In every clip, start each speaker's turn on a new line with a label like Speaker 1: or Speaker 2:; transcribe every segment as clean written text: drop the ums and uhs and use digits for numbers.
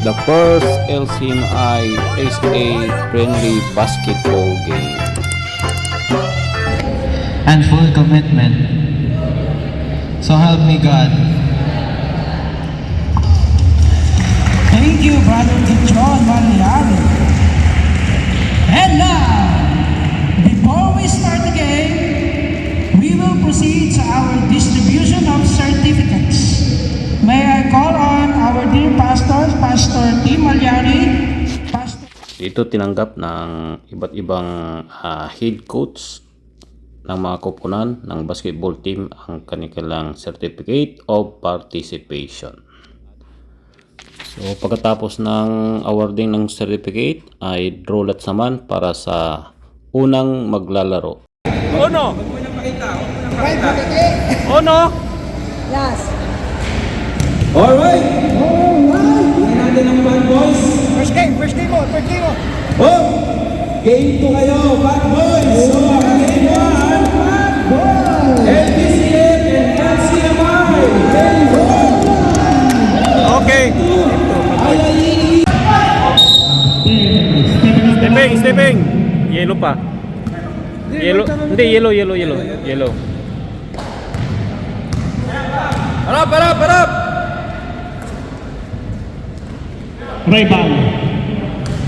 Speaker 1: The first LCMI SA friendly basketball game.
Speaker 2: And full commitment. So help me God.
Speaker 3: Thank you, Brother John Mariano. And now, before we start the game, we will proceed to our distribution of certificates. May I call on our dear pastors, Pastor Tim Malyari, Pastor...
Speaker 1: Ito tinanggap ng iba't ibang head coach ng mga koponan ng basketball team ang kanilang certificate of participation. So pagkatapos ng awarding ng certificate ay draw lots naman para sa unang maglalaro.
Speaker 4: Ono! Ono!
Speaker 3: Yes.
Speaker 4: Alright! Tingnan natin ang bad boys.
Speaker 3: First game mo.
Speaker 4: Oh! Game 2 kayo, bad boys! So, ang game 1, LPCF and LCMI! Game 1! Okay! Stepping! Yellow pa. Yellow. Hindi, yellow. Harap!
Speaker 5: Ray-Ban,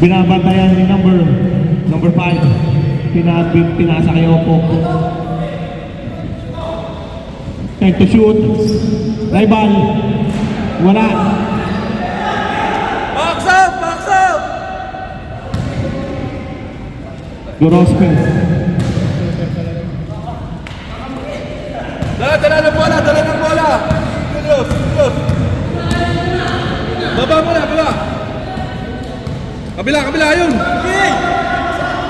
Speaker 5: binabantayan ni number 5, pinasa kay Opo. Time to shoot. Ray-Ban, wala.
Speaker 4: Box out!
Speaker 5: Gorospe.
Speaker 4: Dala ng bola! Close! Baba mo na! Kabila yun!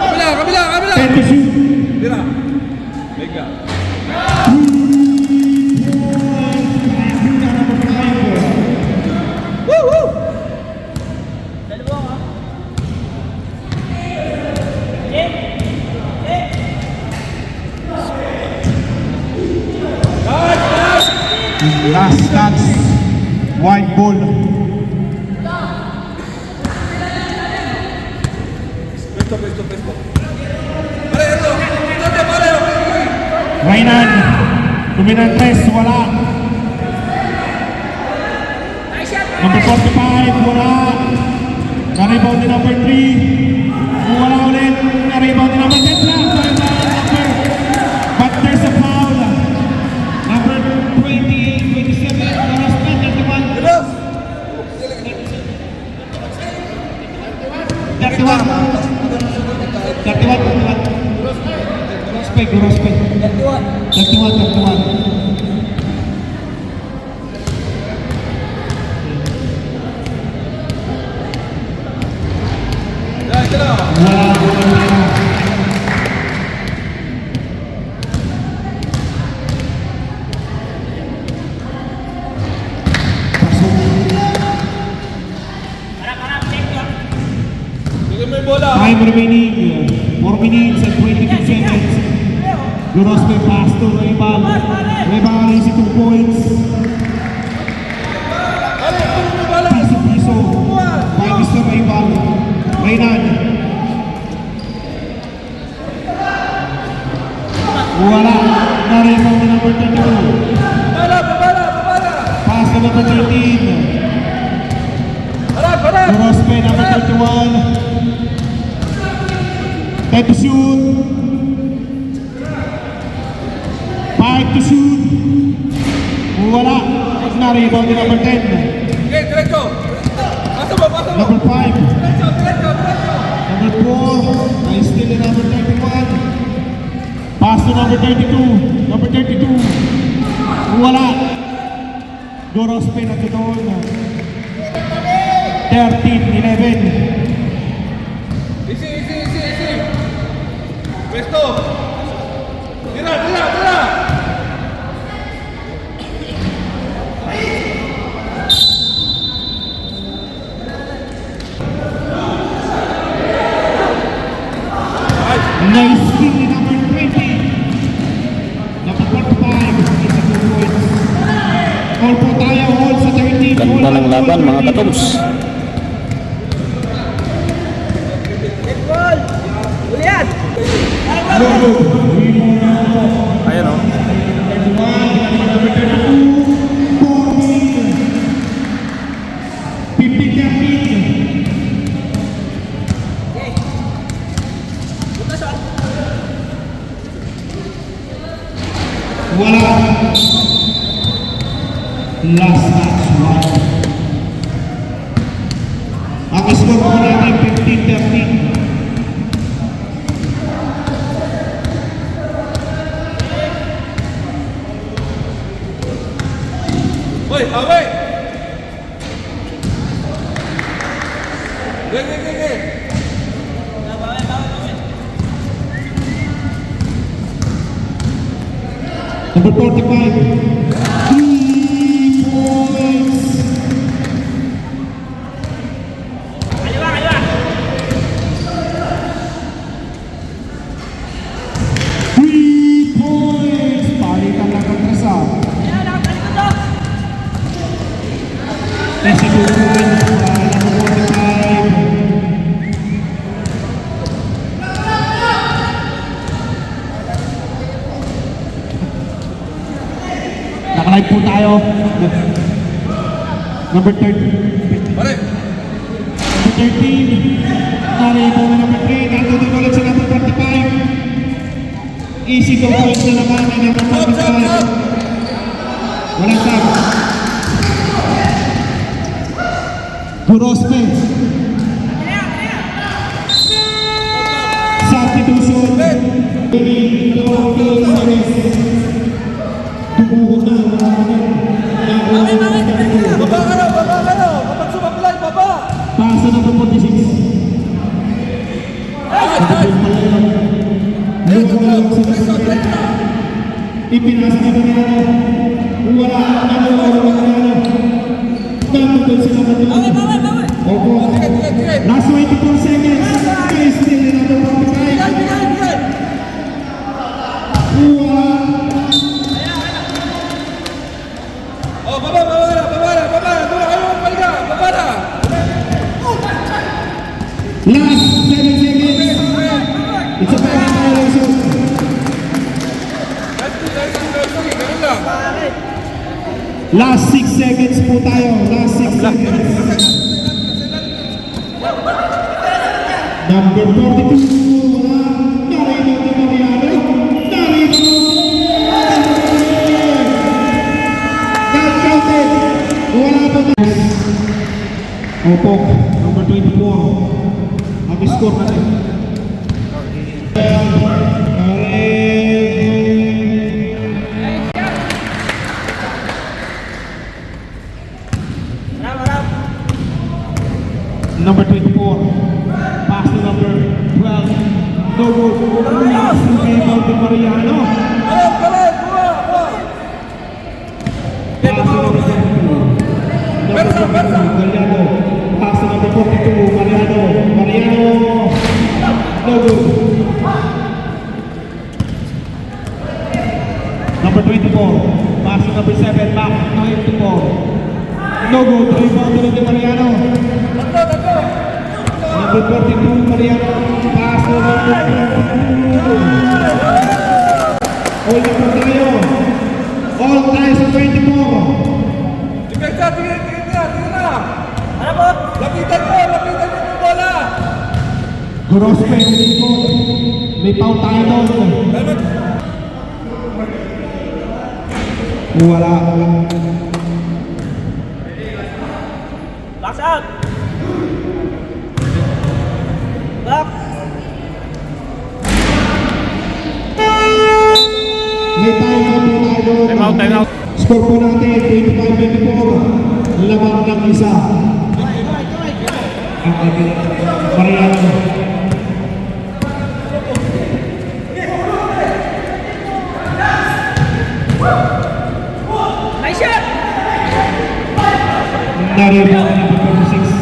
Speaker 4: Kabila!
Speaker 5: Time to shoot.
Speaker 4: Tira! Mega!
Speaker 5: Last touch. White ball.
Speaker 4: Presto!
Speaker 5: Rainan, Dominantes, wala. Number 45, wala. Na-rebound ni number 3. Wala ulit. Na-rebound ni number 10 lang. But there's a foul. Number 28, 27, Doras Pet, 31. 31. Respect. 31. Time remaining, 4 minutes and 22 seconds. Gorospe pass to Ray-Ban. Ray-Ban easy 2 points. Piso. By Mr. Ray-Ban. Rainan. Wala. Na-rebound na number 32. Pass to number 13. Gorospe number 31. Time to shoot. 5 to shoot. Wala. Na-rebound ni number 10.
Speaker 4: Okay, diretso! Pasa mo!
Speaker 5: Number 5.
Speaker 4: Diretso!
Speaker 5: Number 4. Ay still in number 31. Pass to number 32. Number 32. Wala. Gorospe na doon. 13-11.
Speaker 4: Easy! Presto! Tira!
Speaker 5: Nice kill ni number 20. Number 45. Isa 2 points. All po tayo. All sa 13.
Speaker 1: Ganda ng laban mga katoms.
Speaker 5: No good. 3 more na po.
Speaker 1: Ayan o.
Speaker 5: And 1, number 32, 14. 15-13. Wala. Last match, 1. Ang score po natin 15-13.
Speaker 4: Hoy, away! Ge.
Speaker 5: Number 45. 3 points. Three points. Palitan lang ang trasa. Nasa 2 points para number 45. Nakalive po tayo. Number 30.
Speaker 4: Pare!
Speaker 5: Number 13. Naripo na number 3. Nandito ulit sa number 45. Easy go points na naman ang number 45. Walang tag. Gorospe. Substitution. Dalawang series. Tumuhod na.
Speaker 4: Baba ka na! Kapag sumaklay, baba!
Speaker 5: Pasa number 46. Ipinasa ka na wala Nandun sila na doon. Opo. Last 24 seconds. Kaya still in number 45. Wala.
Speaker 4: Oh, baba na! Doon kayo magpalga! Baba na!
Speaker 5: Last 7 seconds. It's a final violation.
Speaker 4: Ganun lang!
Speaker 5: Last 6 seconds po tayo. Last 6 seconds. Number 42. Wala. Narito na Mariano. Narito. Not counted. Wala pa na. Opo. Number 24. Ang score natin. Number 24, pass to number 12, no good. Last rebound to Mariano.
Speaker 4: Pare! Buwa!
Speaker 5: Pass to number 22, Mariano. Pass to number 42, Mariano. No good. Number 24, pass to number 7, back 9 to 4. No good, rebound to Mariano. Number 42, Mariano. Pass to number 22. All na po tayo. All tayo sa 24.
Speaker 4: Tingnan na! Ano po? Lapitan mo yung bola!
Speaker 5: Gorospe, may foul tayo doon. Wala.
Speaker 3: Box out! Back!
Speaker 5: May time out po tayo doon.
Speaker 1: Time out.
Speaker 5: Score po natin, 25-24. Lamang ng isa. Ang Mariano.
Speaker 3: Nice shot!
Speaker 5: Narito ang number 46.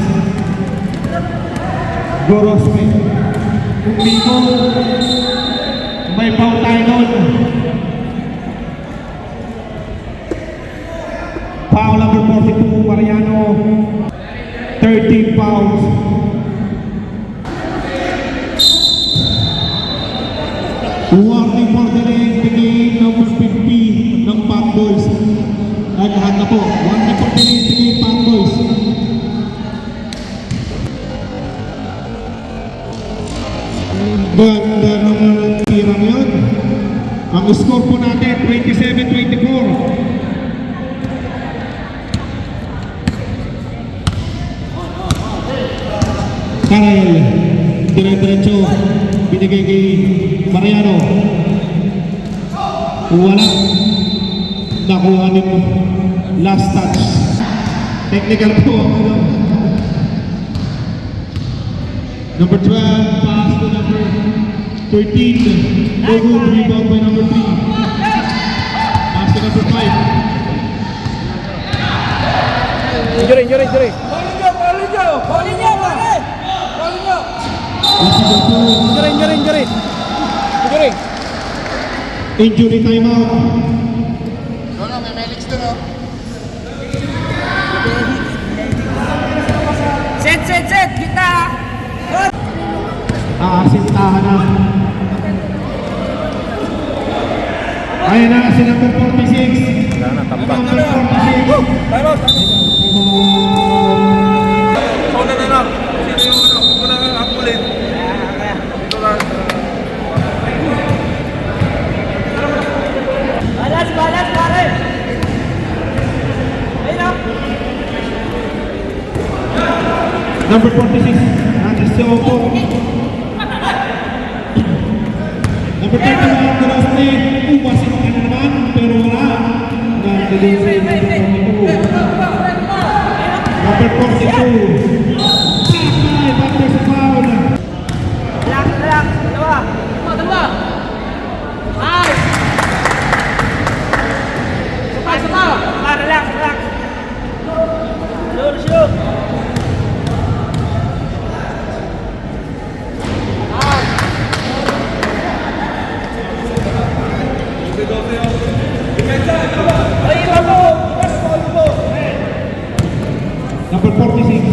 Speaker 5: Gorospe. Umigo. May foul tayo doon. Foul number 42, Mariano. 13 fouls. Warning for delaying the game, number 50 ng Pack Boys. Ay, lahat na po. Warning for delaying the game, Pack Boys. Ganda naman ang tirang yun. Ang score po natin, 27-24. Kyle, dire-diretso, binigay kay Mariano. Wala. Nakuha ni last touch. Technical po. Number 12, pass to number 13. No good, rebound by number 3. Pass to number 5.
Speaker 4: Injury. Bowling nyo, pare! Bowling nyo! Injury.
Speaker 5: Injury timeout.
Speaker 3: Set! Kita!
Speaker 5: Aasintahan na. Ayun na si number 46. Number 46.
Speaker 4: Time out! Una na lang. Sino yung huwag mo na hakulin. Ito lang.
Speaker 3: Balas, pare! Ayun na!
Speaker 5: Number 46. Nandiyan si Opo. Number 31. Durasne. Umasin ka na naman. Pero wala. Nandiyan si number 42. Sakay. Batter sa foul.
Speaker 3: Relax! Dalawa! Ay! Sama! Relax! Shoot!
Speaker 5: Number 46.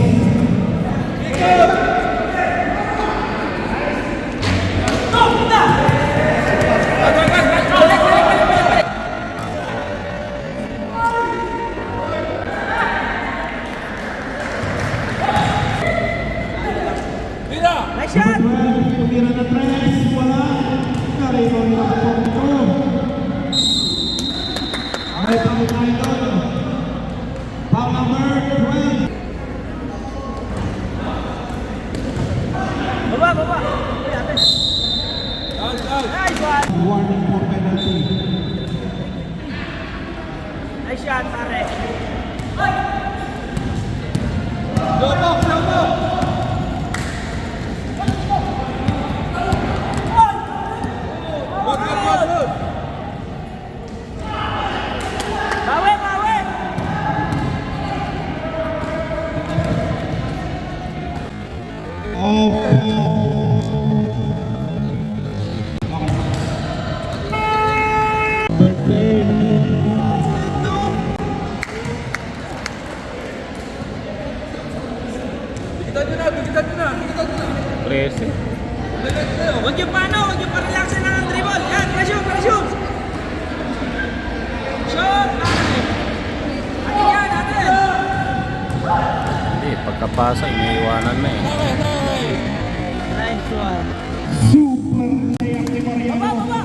Speaker 3: Nice shot!
Speaker 5: Tumira na tres. Wala. Karito nila sa pagkito. May pangitay doon. Foul number 12.
Speaker 3: Baba! Nice one!
Speaker 5: Warning for penalty.
Speaker 3: Nice shot, pare! Bawi!
Speaker 4: Bigitan nyo na.
Speaker 1: 13.
Speaker 3: Huwag yung pa-relaxin na ng dribble. Yan, pressure! Shoot! Atin!
Speaker 1: Hindi, pagkapasa, iniiwanan na eh.
Speaker 3: Nice one.
Speaker 5: Super sayak ni Mariano.
Speaker 3: Baba!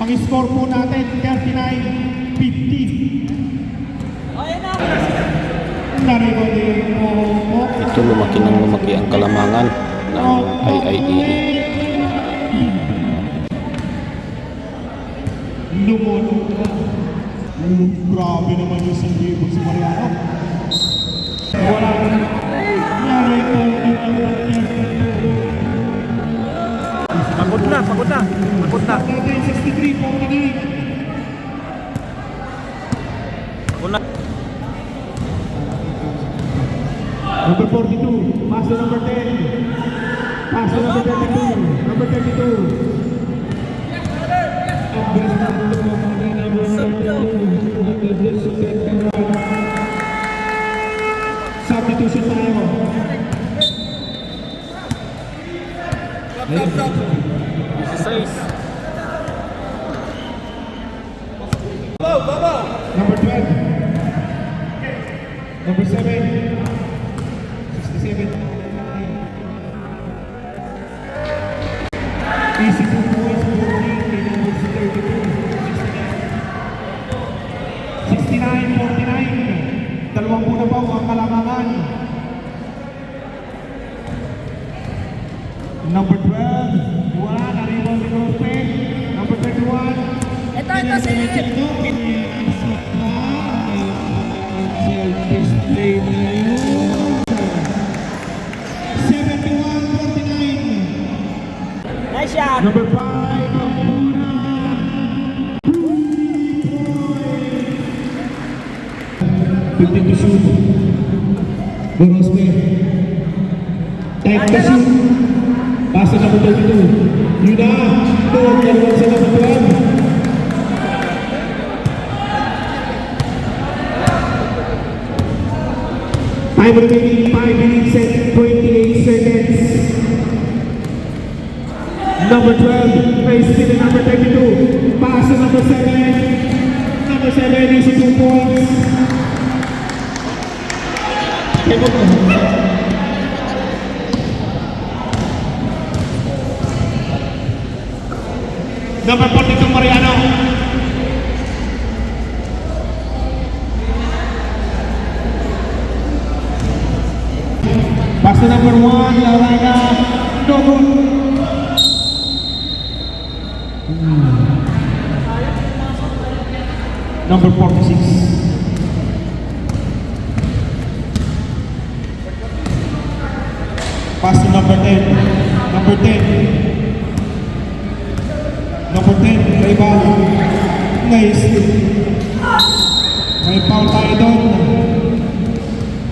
Speaker 5: Ang score po natin, 39-50.
Speaker 3: O, yan na.
Speaker 5: Naribo din po.
Speaker 1: Ito lumaki ang kalamangan ng IIEE.
Speaker 5: Lumunod na. Grabe naman yung sandibog si Mariano. Wala na. Narito din ang
Speaker 4: Pagod na.
Speaker 5: 63-49.
Speaker 1: Una.
Speaker 5: Number 42, pass to number 10. Pass to number 32. Number 32. Substitution tayo.
Speaker 4: Stop.
Speaker 1: 16.
Speaker 5: Number 12, wala, na-rebound ni Rope. Number 21,
Speaker 3: Ito, si Ed.
Speaker 5: self-display na yun. 71-49.
Speaker 3: Nice shot.
Speaker 5: Number 5, ang muna. 15 to shoot. Borospe. Time to shoot. Pasa na number 32. Yun na. Doon, dalawa sa number 12. Time remaining 5 minutes and 28 seconds. Number 12, race to the number 32. Pass to number 7. Number 7 is 2 points. Number 42, Mariano. Pass to number 1, Larena. No good. Number 46. Pass to number 10. Number 10. Number 10, rebound. Nice. May foul tayo doon.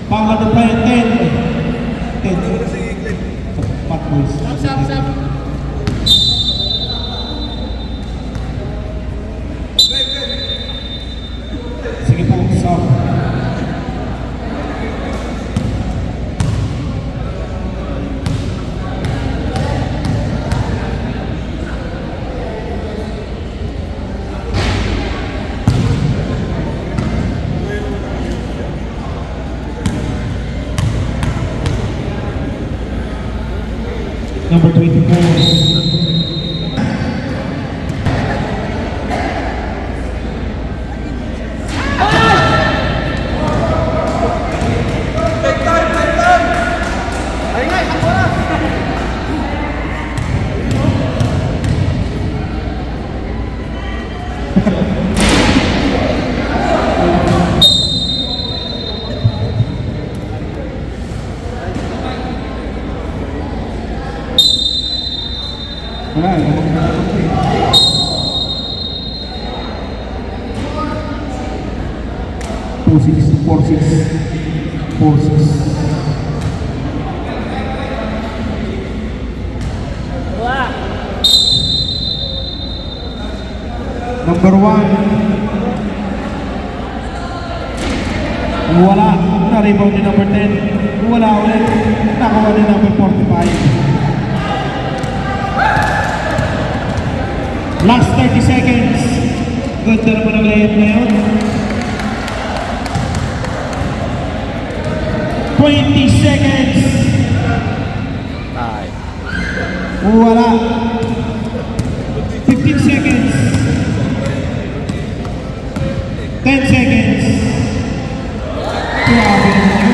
Speaker 5: Foul na doon tayo, 10. 10. Pat boys. Sige po, stop. Number 24. Four six. Number 1. Wala. Na-rebound ni number 10. Wala ulit. Nakuha ni number 45. Last 30 seconds. Ganda naman ang layup na yun. 20 seconds. Wala. 15 seconds. 10 seconds. Grabe naman.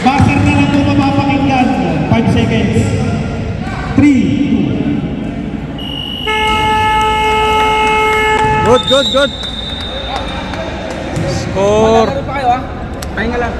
Speaker 5: Buzzer na lang ito mapapakinggan. 5 seconds. 3, 2.
Speaker 4: Good. Score.
Speaker 3: Ano pa kayo ah? Pahinga lang.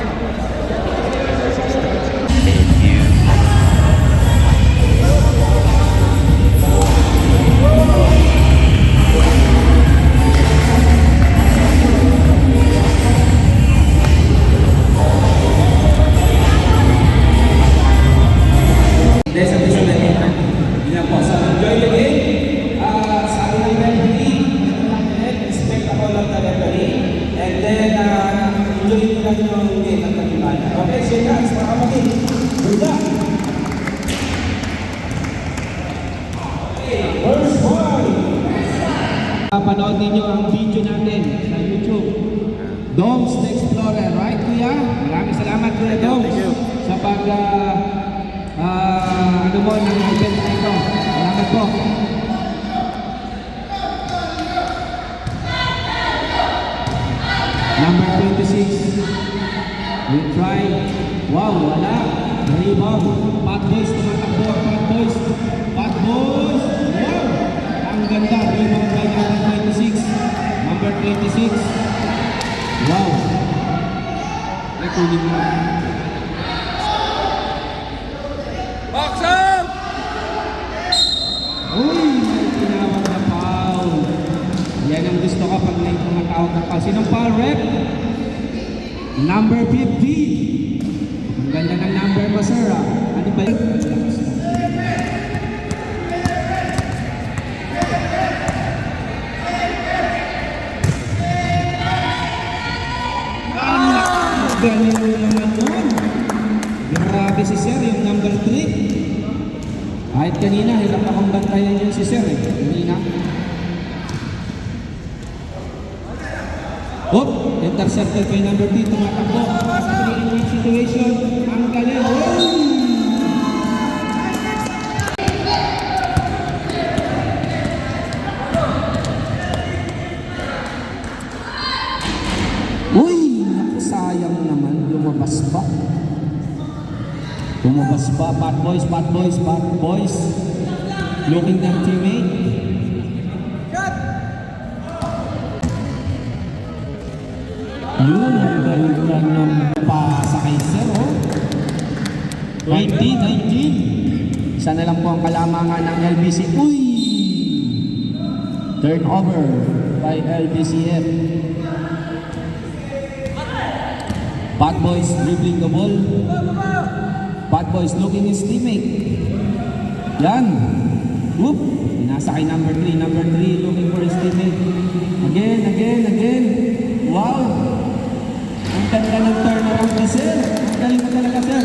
Speaker 6: Panood ninyo ang video natin sa YouTube. Doms the Explorer, right Kuya? Maraming salamat Kuya Doms sa pag ano mo ng event na ito. Salamat po. Number 26. We try. Wow, wala. Rebound. Pat Boys tumatakbo ang Pat Boys. Wow! Ang ganda. Rebound by number 26. Number 26. Wow! Ay, kunin mo.
Speaker 4: Box out!
Speaker 6: Uy! May tinawag na foul. Yan ang gusto ko pag may tumatawag na foul. Sinong foul, rep? Number 50. Ang ganda ng number mo, sir. Ah. Ano ba yun? Galing mo naman nun. Grabe si sir, yung number 3. Kahit kanina, hirap akong bantayan yung si sir eh. Kanina. Oop! Intercepted kay number 3. Tumatakbo. 3-in-1 situation. Ang galing. Oy! Uy! Naku, sayang naman. Lumabas pa. Lumabas pa. Bad boys, bad boys, bad boys. Looking their teammate. Yun, ang galing ng pasa kay sir, oh. 20-19. Isa na lang po ang kalamangan ng LBC. Uy! Turnover by LBCF. Bad boys dribbling the ball. Bad boys looking his teammate. Yan. Whoop! Nasa kay number 3. Number 3 looking for his teammate. Again. Wow! Ang ganda ng turnaround ni sir. Galing mo talaga, sir.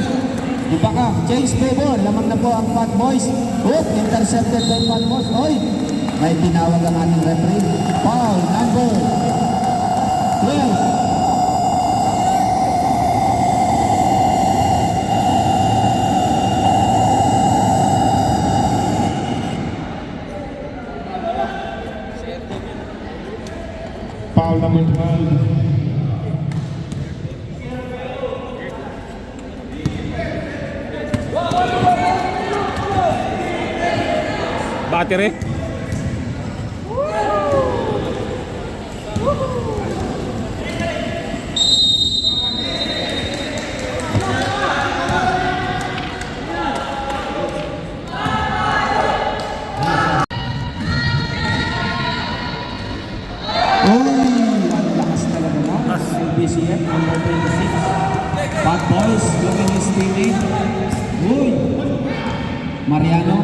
Speaker 6: Iba ka. Change favor. Lamang na po ang Bad Boys. Oop! Intercepted by Bad Boys. Oy! May tinawag ang ating referee. Foul number 12.
Speaker 5: Foul number 12.
Speaker 1: Battery.
Speaker 6: LBCF number 26. Bad boys looking his teammate. Uy! Mariano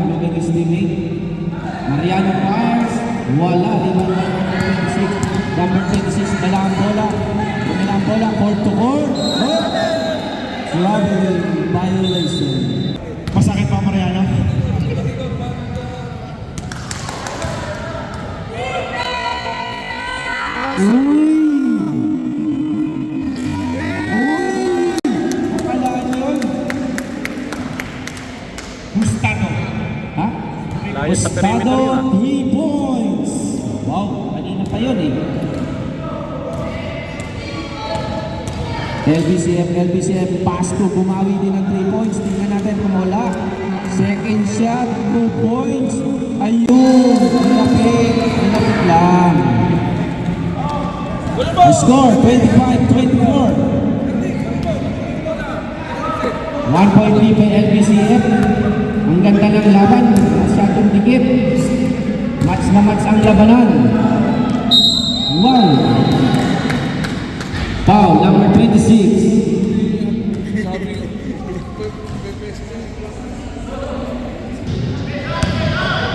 Speaker 6: looking his teammate. Mariano fires. Wala. Rebound by number 26. Number 26 dala ang bola. Dala ang bola. Court to court. Oh! Grabe violation.
Speaker 5: Masakit pa, Mariano?
Speaker 6: Akalaan yun.
Speaker 5: Gustado.
Speaker 6: Ha?
Speaker 1: Layo sa perimeter
Speaker 6: Gustado,
Speaker 1: yun, ah.
Speaker 6: 3 points. Wow, kanina pa yun eh. LBCF, pass to, bumawi din ng 3 points. Tingnan natin kung wala. Second shot, 2 points. Ayun, nilapit lang. The score, 25-24. 1 point lead by LBCF. Ang ganda ng laban, masyadong dikit. Match na match ang labanan. Wow! Foul, number 26.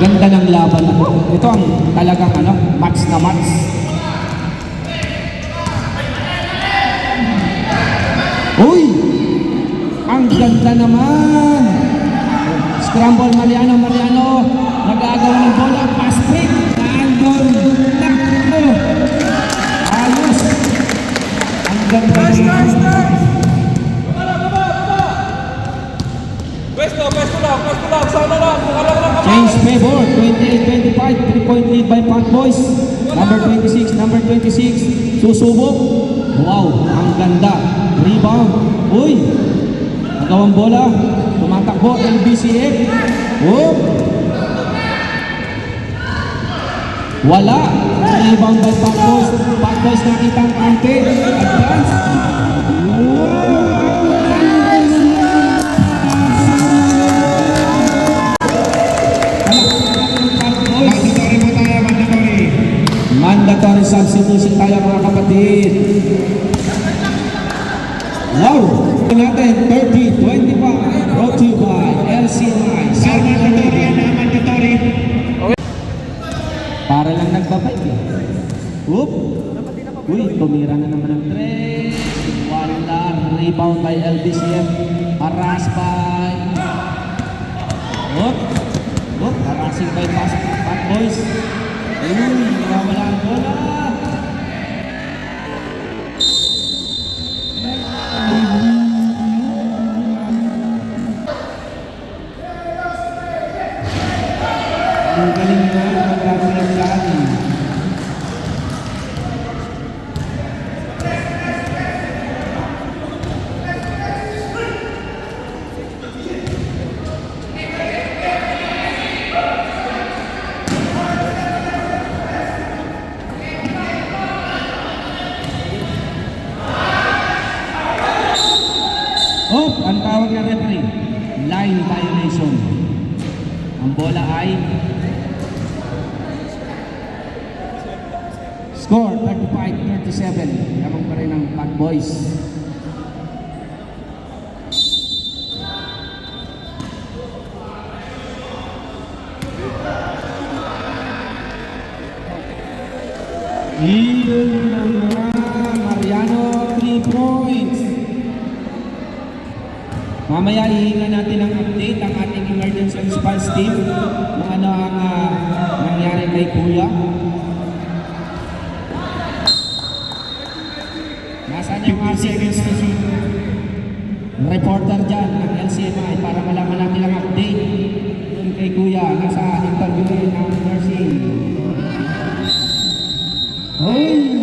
Speaker 6: Ganda ng laban. Ito ang talagang match na match. Uy! Ang ganda naman! Scramble Mariano. Nag-aagaw ng bola. Pass break. Naandun. Takbo. Ayos. Ang ganda naman.
Speaker 4: Pwesto lang. Sana lang.
Speaker 6: Change favor. 28-25. 3-point lead by Bad Boys. Number 26. Susubok. Wow. Ang ganda. Rebound. Uy! Nagawang bola. Tumatakbo. LBCF. Oh! Wala. Rebound by Pat Boys. Pat Boys nakita ang kante. Advance.
Speaker 5: Mandatory po tayo, mandatory.
Speaker 6: Mandatory substitution tayo mga kapatid. Wow! Natin 30-25 brought to you by LCI.
Speaker 5: Sir, mandatory yan na, mandatory.
Speaker 6: Para lang nagbabay eh. Oop! Uy, tumira na naman ang tres. Wala. Rebound by LBCF. Harass by... Oop! Oop! Harassing by Pat Boys. Uy, nawawala ang bola. Ang galing na ang gagawin natin. Oh, ang tawag na referee, line violation. Ang bola ay score 35-37. Lamang pa rin ang Pat Boys. Mariano 3 points. Mamaya ihinga natin ang update ang ating emergency response team kung ano ang nangyari kay Kuya. Nasaan yung seconds reporter dyan ng LCMI para malaman natin ang update yung kay Kuya. Nasa interview ng nursing. Hoy!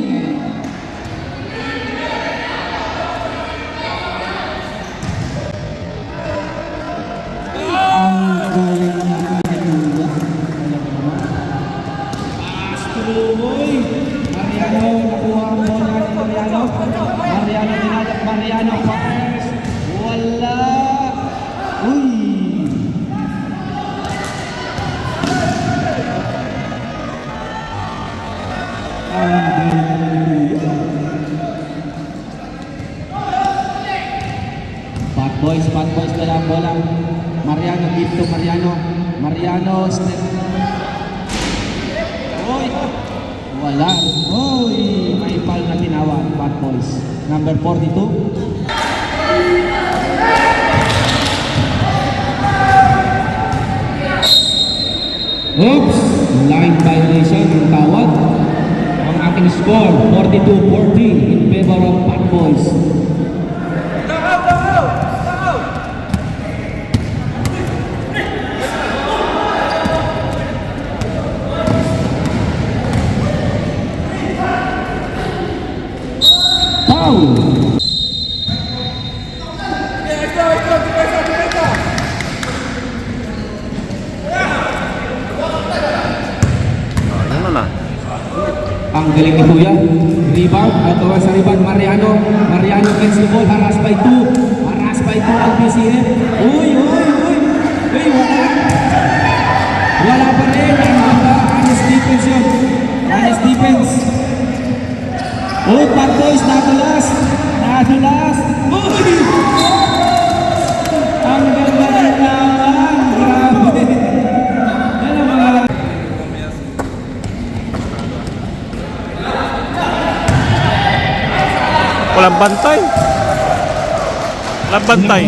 Speaker 6: Mariano, nakuha ang bola ni Mariano. Mariano dinalak, Mariano fires. Wala. Uy. Pat Boys dala ang bola. Mariano, give to Mariano. Mariano, step. Oy, wala. Oy, may foul na tinawag, Pat Boys. Number 42. Oops! Line violation ang tawag. Ang ating score, 42-40 in favor of Pat Boys. Foul!
Speaker 1: Ano na?
Speaker 6: Ang galing ni Kuya. Rebound. At sa rebound, Mariano. Mariano gets the ball. Harass by 2. Harass by 2 ang PCF. Uy, uy, uy. Uy, wala. Wala pa rin. Honest defense yun. Honest defense. Oh, Pat Boys, nadulas. Nadulas. Uy! Ang ganda ng lawan. Grabe. Yan ang mga...
Speaker 1: Walang bantay. Walang bantay.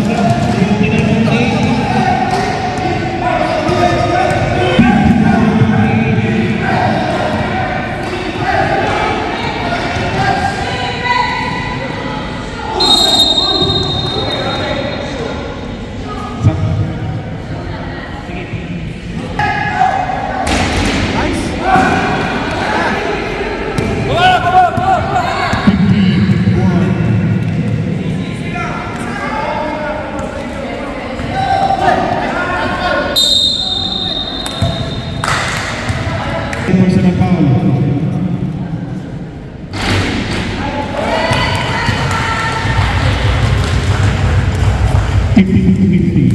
Speaker 5: 52-50.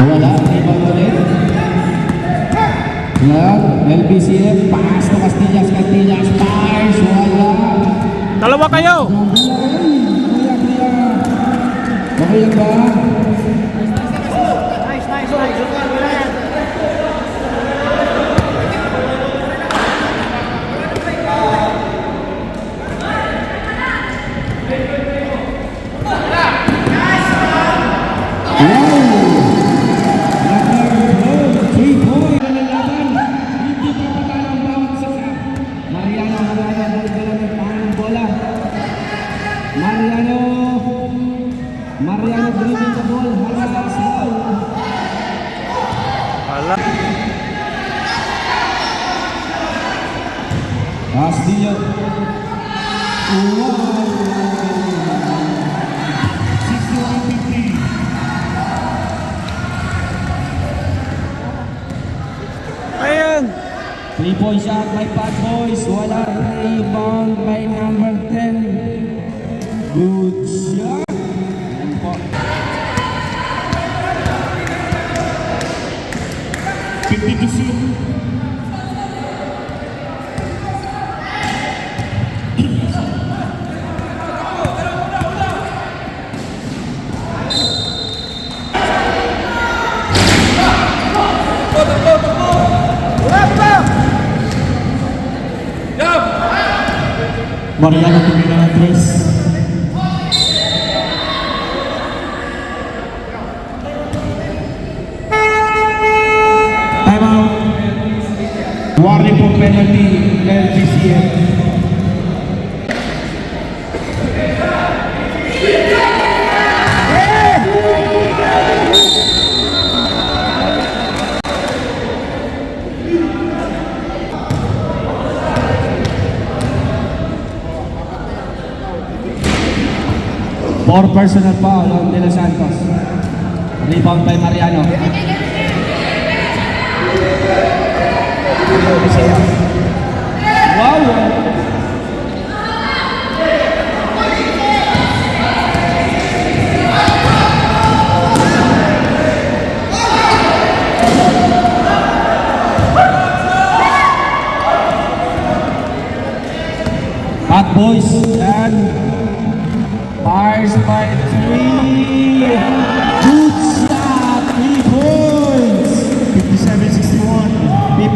Speaker 6: Wala, rebound ulit. Yan, LBCF, pass to Castillas, Pars, wala.
Speaker 1: Dalawa kayo!
Speaker 6: Okay lang ba? Mariano dribbling the ball. Halas ball. Castillo. Wow.
Speaker 5: 61-50.
Speaker 1: Ayan!
Speaker 6: 3-point shot by Bad Boys. Wala. Rebound by number 10. Good shot. Yan po.
Speaker 5: 50-6. Mariano tumira ng 3. Time out. Warning for penalty, LGCF.
Speaker 6: Four personal foul on De Los Santos. Rebound by Mariano. Wow! Bad Boys and Pars by 3. Good shot, 3 points.
Speaker 5: 57-61.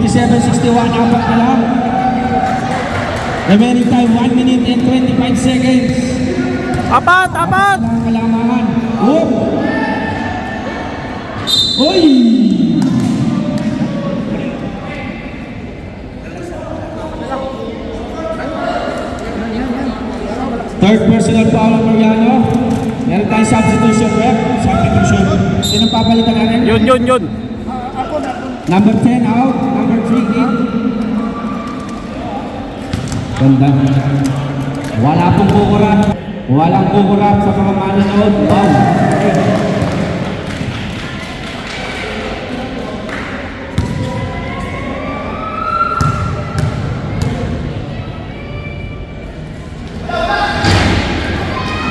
Speaker 6: 57-61, apat na lang. Remaining time, 1 minute and 25 seconds.
Speaker 1: Apat! Apat!
Speaker 6: Ang kalamangan. Whoop! Uy! Third personal foul on Mariano. Meron tayong substitution rep. Substitution. Sinong papalitan natin?
Speaker 1: Yun!
Speaker 6: Number 10 out. Number 3 in. Ganda. Wala pong kukurap. Walang kukurap sa mga manonood. Wow.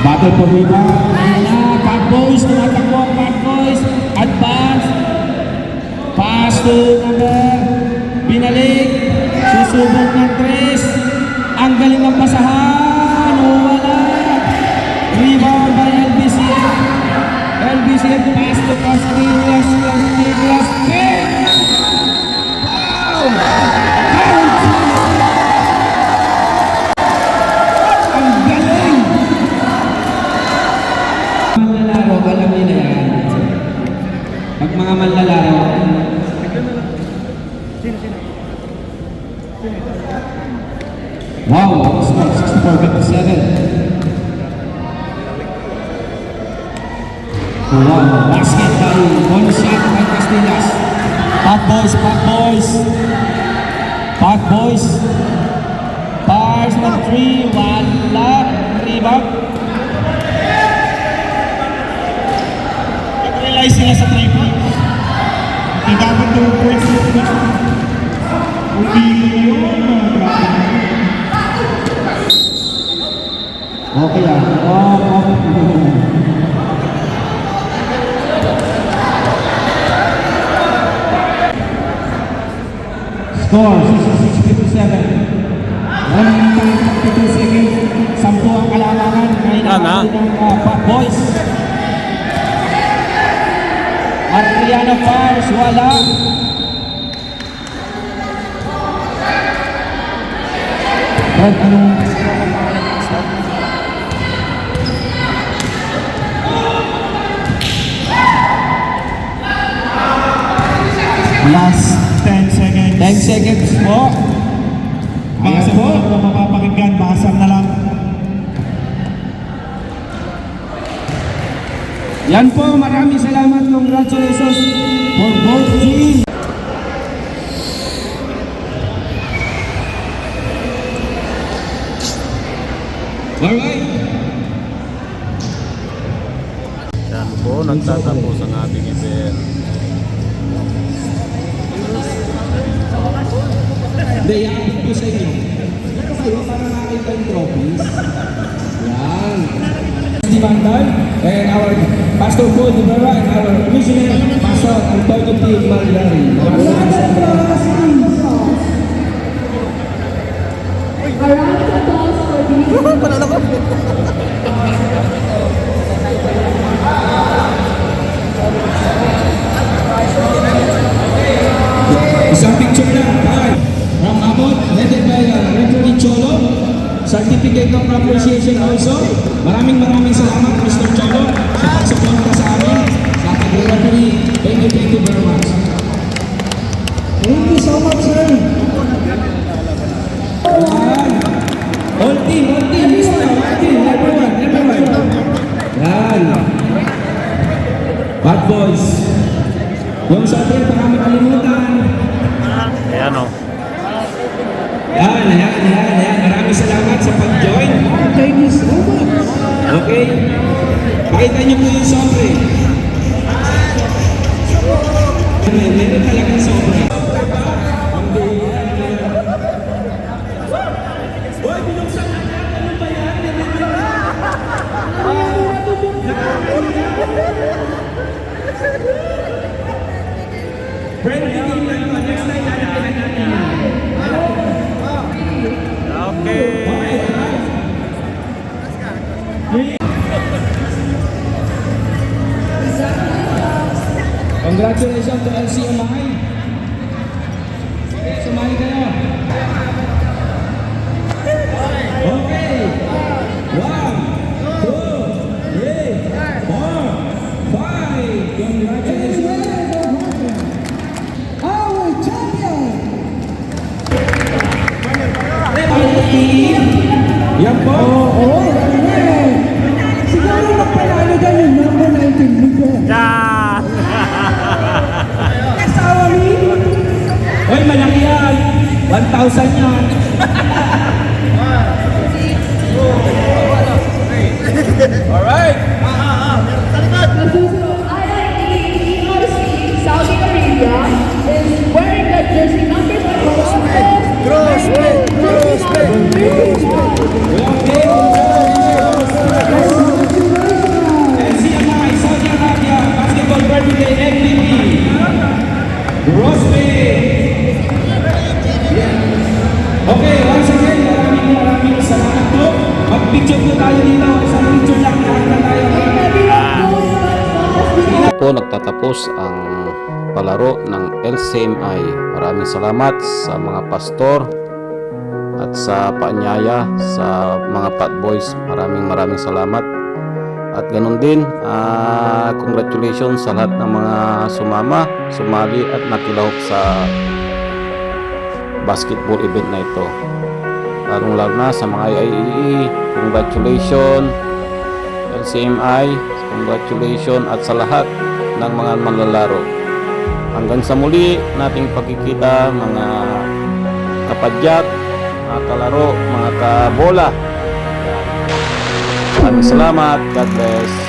Speaker 6: Battle for rebound. Ayan, Bad Boys. Tumatakbo ang Bad Boys. Advance. Pass to number. Binalik. Susubok ng 3. Ang galing ng pasahan. Wala. Rebound by LBCF. LBCF pass to Castillas. Castillas. Wow! Ang galing! Manlalaro, alam nila yan. Pag mga manlalaro, wow, score 64-57. Wow, basket by one shot by Castillas. Bad Boys, Bad Boys. Bad Boys. Pars ng 3, wala. Rebound.
Speaker 5: Nag-realize sila sa 3 points. Hindi dapat 2 points. Hindi yun. Grabe.
Speaker 6: Okay ah.
Speaker 5: Score 66-57. 1 time 52 seconds. 10 ang kalamangan. Ay nakakali ng Pat Boys.
Speaker 6: Adriano Fars, wala.
Speaker 5: Brad, anong last 10 seconds.
Speaker 6: 10 seconds po.
Speaker 5: Basa po, kung mapapakinggan, basang na lang.
Speaker 6: Yan po, maraming salamat. Congratulations for both teams. Alright.
Speaker 1: Yan po, nagtatapos ang ating event.
Speaker 6: Hindi, yan po sa inyo. Ito kayo para makita yung trophies. Yan. Dimantan and our Pastor Paul Divera and our missionary Pastor Antonio P. Magliari. Isang picture lang, right? From Abot, headed by Reverend Cholo. Certificate of appreciation also. Maraming salamat, Mr. Cholo, sa pagsuporta sa amin, sa pag-referee. Thank you very much.
Speaker 3: Thank you so much, sir.
Speaker 6: Yan. All team, Mr. All team, everyone. Yan. Bad boys. Yung sa atin, baka makalimutan.
Speaker 1: Ayan o.
Speaker 6: Yan. Maraming salamat sa pag-join.
Speaker 3: Thank you so much.
Speaker 6: Okay? Pakita niyo po yung sobre. Meron talagang sobre. Congratulations to LCMI. Okay, sumali kayo. Okay. 1, 2, 3, 4, 5. Congratulations.
Speaker 3: Our champion.
Speaker 6: Yan po.
Speaker 3: Siguro magpanalo dyan yung number 19 Miguel. Asawa ni?
Speaker 6: Hoy, malaki yan. 1,000 yan.
Speaker 4: Alright!
Speaker 7: Saudi Arabia is wearing the jersey number 12.
Speaker 6: LCMI Saudi Arabia Basketball Birthday MVP. Rosby. Okay, once again, maraming salamat po. Mag-picture po tayo dito. Isang picture lang. Lahat na tayo.
Speaker 1: Po nagtatapos ang palaro ng LCMI. Maraming salamat sa mga pastor at sa paanyaya sa mga Pat Boys. Maraming salamat. At ganun din, congratulations sa lahat ng mga sumali at nakilahok sa basketball event na ito. Lalong-lalo na sa mga IAEE, congratulations. LCMI, congratulations, at sa lahat ng mga manlalaro. Hanggang sa muli nating pagkikita, mga kapadyak, mga kalaro, mga kabola. Maraming salamat. God bless.